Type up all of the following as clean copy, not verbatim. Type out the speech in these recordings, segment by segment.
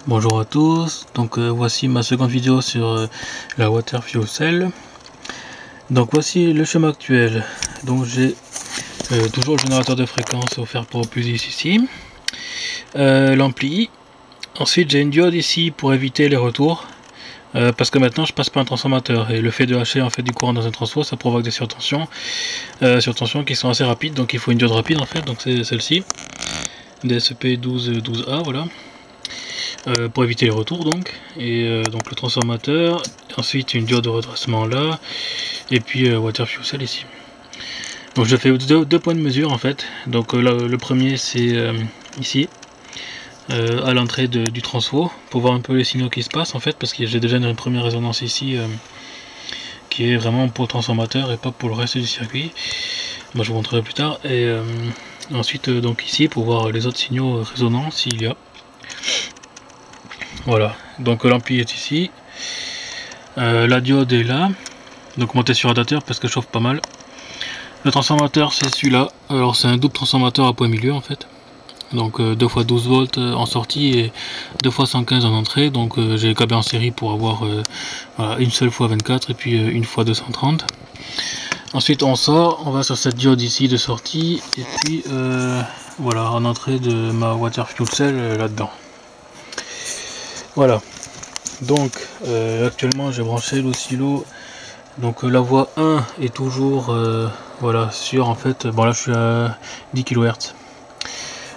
Bonjour à tous, donc voici ma seconde vidéo sur la Water Fuel Cell. Donc voici le schéma actuel. Donc j'ai toujours le générateur de fréquence offert pour Opusis ici, l'ampli. Ensuite j'ai une diode ici pour éviter les retours, parce que maintenant je passe par un transformateur et le fait de hacher en fait du courant dans un transfo, ça provoque des surtensions qui sont assez rapides, donc il faut une diode rapide en fait. Donc c'est celle-ci, DSP12A, voilà. Pour éviter les retours donc, et donc le transformateur, ensuite une diode de redressement là, et puis Water Fuel Cell ici. Donc je fais deux points de mesure en fait. Donc là, le premier c'est ici, à l'entrée du transfo, pour voir un peu les signaux qui se passent en fait, parce que j'ai déjà une première résonance ici qui est vraiment pour le transformateur et pas pour le reste du circuit. Moi je vous montrerai plus tard. Et ensuite donc ici pour voir les autres signaux résonnants s'il y a. Voilà, donc l'ampli est ici, la diode est là, donc montée sur adaptateur parce que je chauffe pas mal. Le transformateur c'est celui-là, alors c'est un double transformateur à point milieu en fait, donc 2 x 12 volts en sortie et 2 x 115 en entrée, donc j'ai câblé en série pour avoir voilà, une seule fois 24 et puis une fois 230. Ensuite on sort, on va sur cette diode ici de sortie, et puis voilà, en entrée de ma Water Fuel Cell là-dedans. Voilà, donc actuellement j'ai branché l'oscillo, donc la voie 1 est toujours voilà sur en fait, bon là je suis à 10 kHz,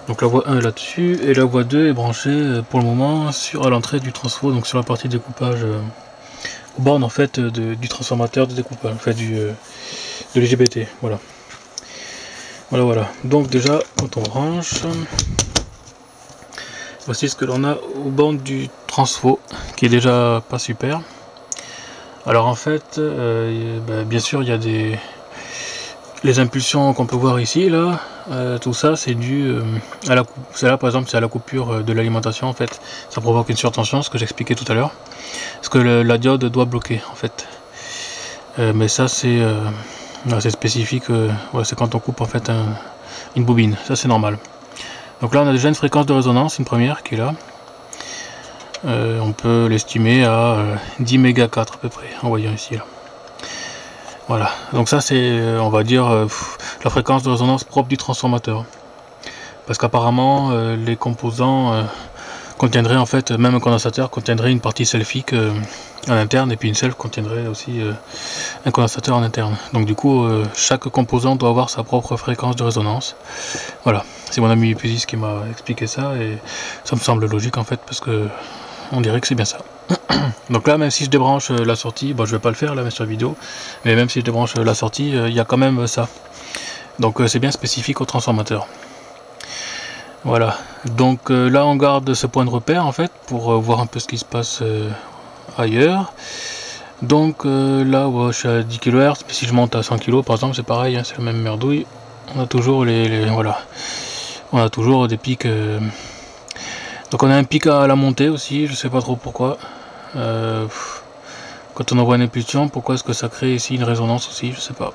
donc la voie 1 est là dessus et la voie 2 est branchée pour le moment sur à l'entrée du transfo, donc sur la partie de découpage aux bornes en fait du transformateur de découpage, en fait de l'IGBT. Voilà, donc déjà quand on branche, voici ce que l'on a aux bornes du transfo, qui est déjà pas super. Alors en fait, bien sûr il y a les impulsions qu'on peut voir ici là, tout ça c'est dû à la coupe. Là par exemple c'est à la coupure de l'alimentation en fait, ça provoque une surtension, ce que j'expliquais tout à l'heure, parce que la diode doit bloquer en fait. Mais ça c'est spécifique, ouais, c'est quand on coupe en fait une bobine, ça c'est normal. Donc là on a déjà une fréquence de résonance, une première qui est là. On peut l'estimer à 10 méga 4 à peu près, en voyant ici là. Voilà, donc ça c'est on va dire la fréquence de résonance propre du transformateur. Parce qu'apparemment les composants contiendraient en fait, même un condensateur contiendrait une partie selfique en interne, et puis une self contiendrait aussi un condensateur en interne. Donc du coup chaque composant doit avoir sa propre fréquence de résonance. Voilà, c'est mon ami Opusis qui m'a expliqué ça, et ça me semble logique en fait, parce que on dirait que c'est bien ça. Donc là, même si je débranche la sortie, bon je vais pas le faire là mais sur la vidéo, mais même si je débranche la sortie, il y a quand même ça. Donc c'est bien spécifique au transformateur. Voilà, donc là on garde ce point de repère en fait pour voir un peu ce qui se passe ailleurs. Donc là ouais, je suis à 10 kHz, mais si je monte à 100 kg par exemple c'est pareil, hein, c'est la même merdouille. On a toujours voilà, on a toujours des pics. Donc on a un pic à la montée aussi, je sais pas trop pourquoi. Quand on envoie une impulsion, pourquoi est-ce que ça crée ici une résonance aussi, je sais pas.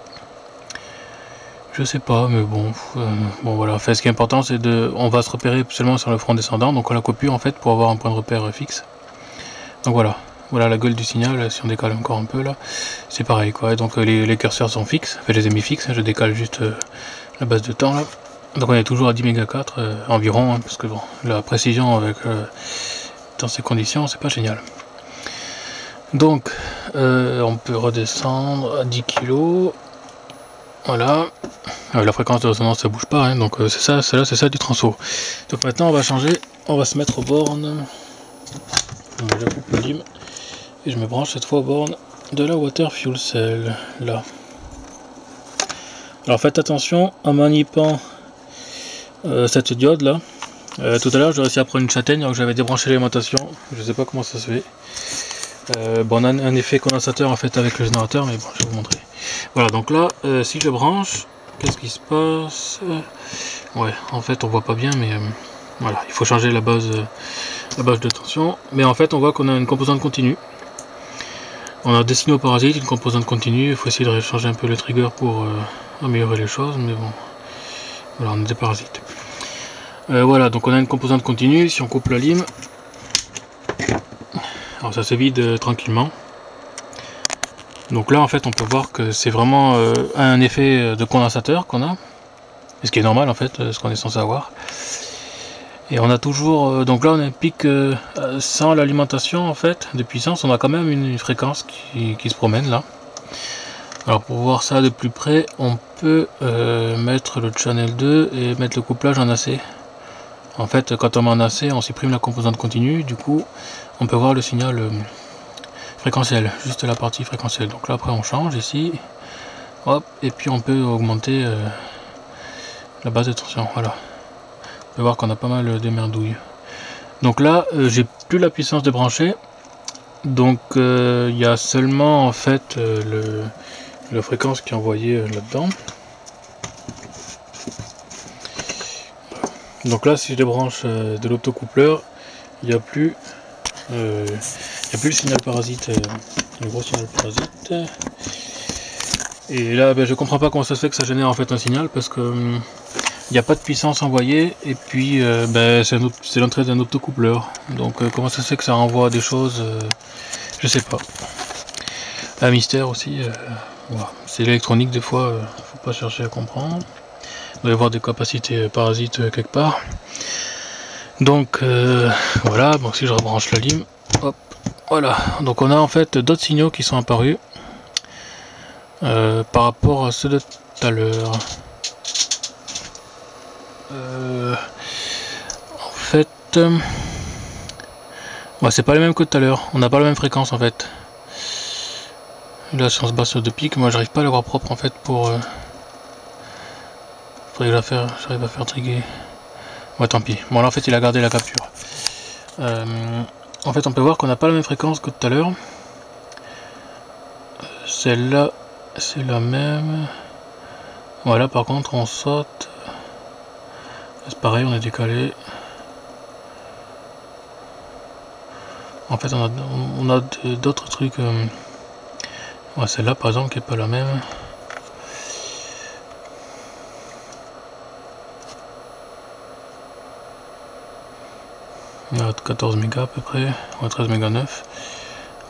Je sais pas, mais bon, bon voilà. Enfin, ce qui est important, c'est on va se repérer seulement sur le front descendant, donc on la coupure en fait pour avoir un point de repère fixe. Donc voilà, voilà la gueule du signal. Si on décale encore un peu là, c'est pareil quoi. Et donc les curseurs sont fixes, enfin, je les ai mis fixes, hein, je décale juste la base de temps là. Donc on est toujours à 10 méga 4 environ, hein, parce que bon, la précision avec dans ces conditions, c'est pas génial. Donc on peut redescendre à 10 kg. Voilà, la fréquence de résonance ça bouge pas, hein, donc c'est ça, c'est ça du transfo. Donc maintenant on va changer, on va se mettre aux bornes. Je coupe le lime et je me branche cette fois aux bornes de la Water Fuel Cell là. Alors faites attention en manipant cette diode là. Tout à l'heure j'ai réussi à prendre une châtaigne alors que j'avais débranché l'alimentation, je sais pas comment ça se fait. Bon, on a un effet condensateur en fait avec le générateur, mais bon je vais vous montrer. Voilà, donc là si je branche, qu'est-ce qui se passe? Ouais, en fait on voit pas bien, mais voilà, il faut changer la base de tension. Mais en fait on voit qu'on a une composante continue. On a des signaux parasites, une composante continue. Il faut essayer de changer un peu le trigger pour améliorer les choses, mais bon, voilà, on a des parasites. Voilà, donc on a une composante continue. Si on coupe la lime, Alors ça se vide tranquillement. Donc là en fait on peut voir que c'est vraiment un effet de condensateur qu'on a, ce qui est normal en fait, ce qu'on est censé avoir. Et on a toujours, donc là on a un pic sans l'alimentation en fait de puissance, on a quand même une fréquence qui se promène là. Alors pour voir ça de plus près, on peut mettre le channel 2 et mettre le couplage en AC. En fait quand on met en AC on supprime la composante continue, du coup on peut voir le signal fréquentiel, juste la partie fréquentielle. Donc là après on change ici, hop, et puis on peut augmenter la base de tension, voilà. On peut voir qu'on a pas mal de merdouilles. Donc là j'ai plus la puissance de brancher, donc il y a seulement en fait la fréquence qui est envoyée là-dedans. Donc là si je débranche de l'optocoupleur, il n'y a plus le signal parasite, le gros signal parasite. Et là je comprends pas comment ça se fait que ça génère en fait un signal, parce que il n'y a pas de puissance envoyée, et puis c'est l'entrée d'un optocoupleur. Donc comment ça se fait que ça renvoie des choses, je sais pas. Un mystère aussi. Voilà. C'est l'électronique, des fois faut pas chercher à comprendre. Il doit y avoir des capacités parasites quelque part. Donc voilà, donc si je rebranche la lime, hop, voilà. Donc on a en fait d'autres signaux qui sont apparus par rapport à ceux de tout à l'heure. En fait, ouais, c'est pas les mêmes que tout à l'heure. On n'a pas la même fréquence en fait. Là, si on se base sur 2 pics, moi j'arrive pas à l'avoir propre en fait pour. Faudrait que j'arrive à faire triguer. Ouais, tant pis. Bon, là en fait, il a gardé la capture. En fait, on peut voir qu'on n'a pas la même fréquence que tout à l'heure. Celle-là, c'est la même. Voilà, par contre, on saute. C'est pareil, on est décalé. En fait, on a d'autres trucs. Ouais, celle-là, par exemple, qui est pas la même. On a 14 mégas à peu près, on a 13 mégas 9.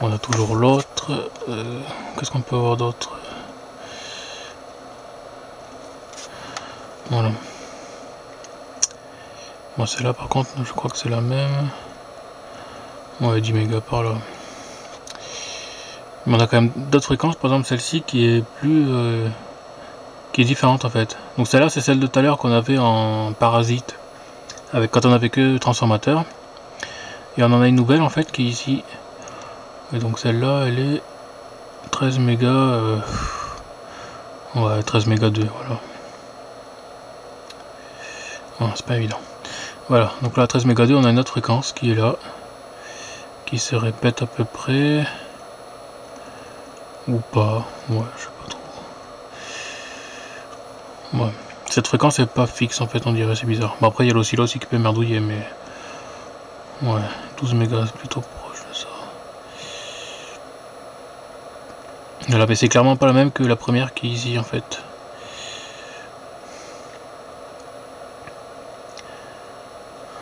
On a toujours l'autre. Qu'est-ce qu'on peut avoir d'autre? Voilà. Bon, celle-là par contre, je crois que c'est la même. Ouais, 10 mégas par là. Mais on a quand même d'autres fréquences, par exemple celle-ci qui est plus qui est différente en fait. Donc celle-là c'est celle de tout à l'heure qu'on avait en parasite, avec quand on avait que transformateur. Et on en a une nouvelle en fait qui est ici. Et donc celle-là elle est 13 mégas. Ouais, 13 mégas 2, voilà. Bon, c'est pas évident. Voilà, donc là 13 mégas 2, on a une autre fréquence qui est là, qui se répète à peu près. Ou pas, ouais, je sais pas trop. Ouais. Cette fréquence est pas fixe en fait, on dirait, c'est bizarre. Bon, après il y a l'oscillo aussi qui peut merdouiller, mais ouais, 12 mégas c'est plutôt proche de ça. Voilà, mais c'est clairement pas la même que la première qui est ici en fait.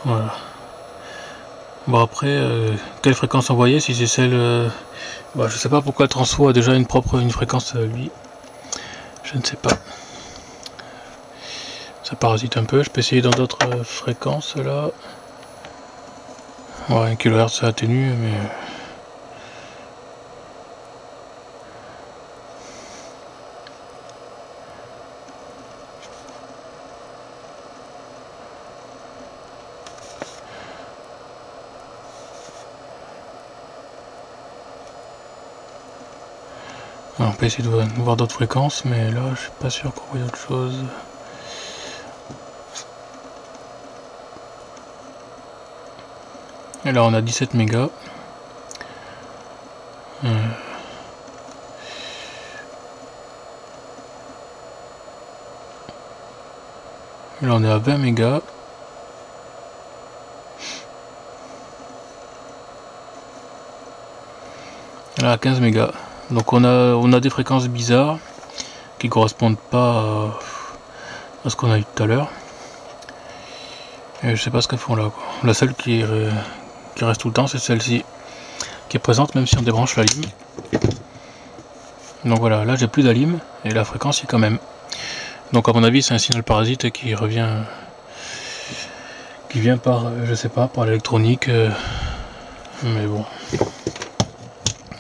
Voilà. Bon après, quelle fréquence envoyer, si c'est celle... bah, je sais pas pourquoi le transfo a déjà une fréquence lui. Je ne sais pas. Ça parasite un peu, je peux essayer dans d'autres fréquences là. Ouais, 1 kHz ça atténue, mais... on peut essayer de voir d'autres fréquences, mais là je suis pas sûr qu'on voit autre chose. Et là on a 17 mégas. Et là on est à 20 mégas. Et là à 15 mégas. Donc on a des fréquences bizarres qui correspondent pas à ce qu'on a eu tout à l'heure. Et je sais pas ce qu'elles font là, quoi. La seule qui reste tout le temps, c'est celle-ci, qui est présente même si on débranche la lime. Donc voilà, là j'ai plus d'alim et la fréquence y est quand même. Donc à mon avis c'est un signal parasite qui revient, qui vient par, je sais pas, par l'électronique, mais bon.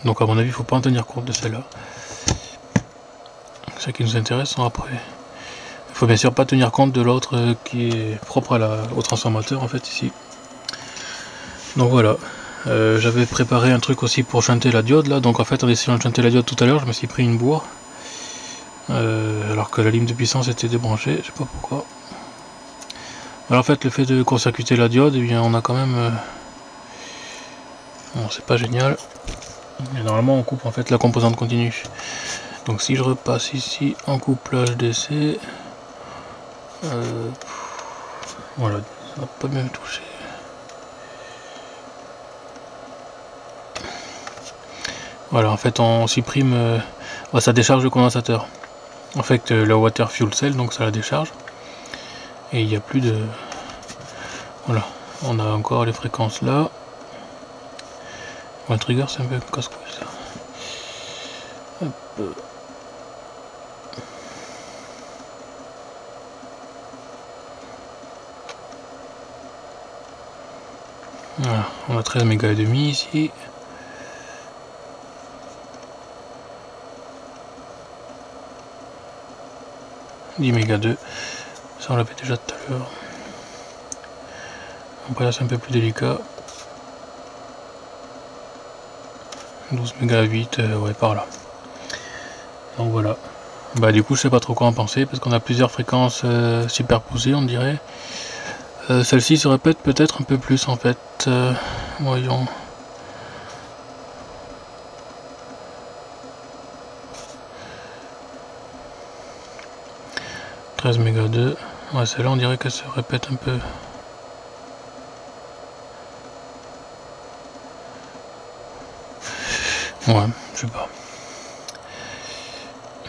Donc à mon avis il faut pas en tenir compte de celle-là. Ce qui nous intéresse après. Il faut bien sûr pas tenir compte de l'autre qui est propre au transformateur en fait ici. Donc voilà. J'avais préparé un truc aussi pour chanter la diode là, donc en fait en essayant de chanter la diode tout à l'heure je me suis pris une bourre alors que la ligne de puissance était débranchée, je sais pas pourquoi. Alors en fait le fait de court-circuiter la diode, eh bien on a quand même bon, c'est pas génial, mais normalement on coupe en fait la composante continue. Donc si je repasse ici en couplage DC, voilà, ça va pas bien toucher. Voilà, en fait on supprime, ça décharge le condensateur. En fait le water fuel cell, donc ça la décharge. Et il n'y a plus de... Voilà, on a encore les fréquences là. Bon, le trigger c'est un peu casse-couille ça. Hop. Voilà, on a 13 mégas et demi ici. Méga 2, ça on l'avait déjà tout à l'heure. Après là c'est un peu plus délicat. 12 méga 8, ouais par là. Donc voilà. Bah du coup je sais pas trop quoi en penser parce qu'on a plusieurs fréquences superposées on dirait. Celle-ci se répète peut-être un peu plus en fait. Voyons. Méga 2, ouais celle-là on dirait qu'elle se répète un peu. Ouais, je sais pas.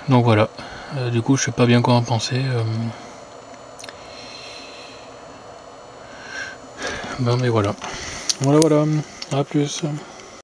Donc voilà, du coup je sais pas bien quoi en penser. Ben mais voilà. Voilà, à plus.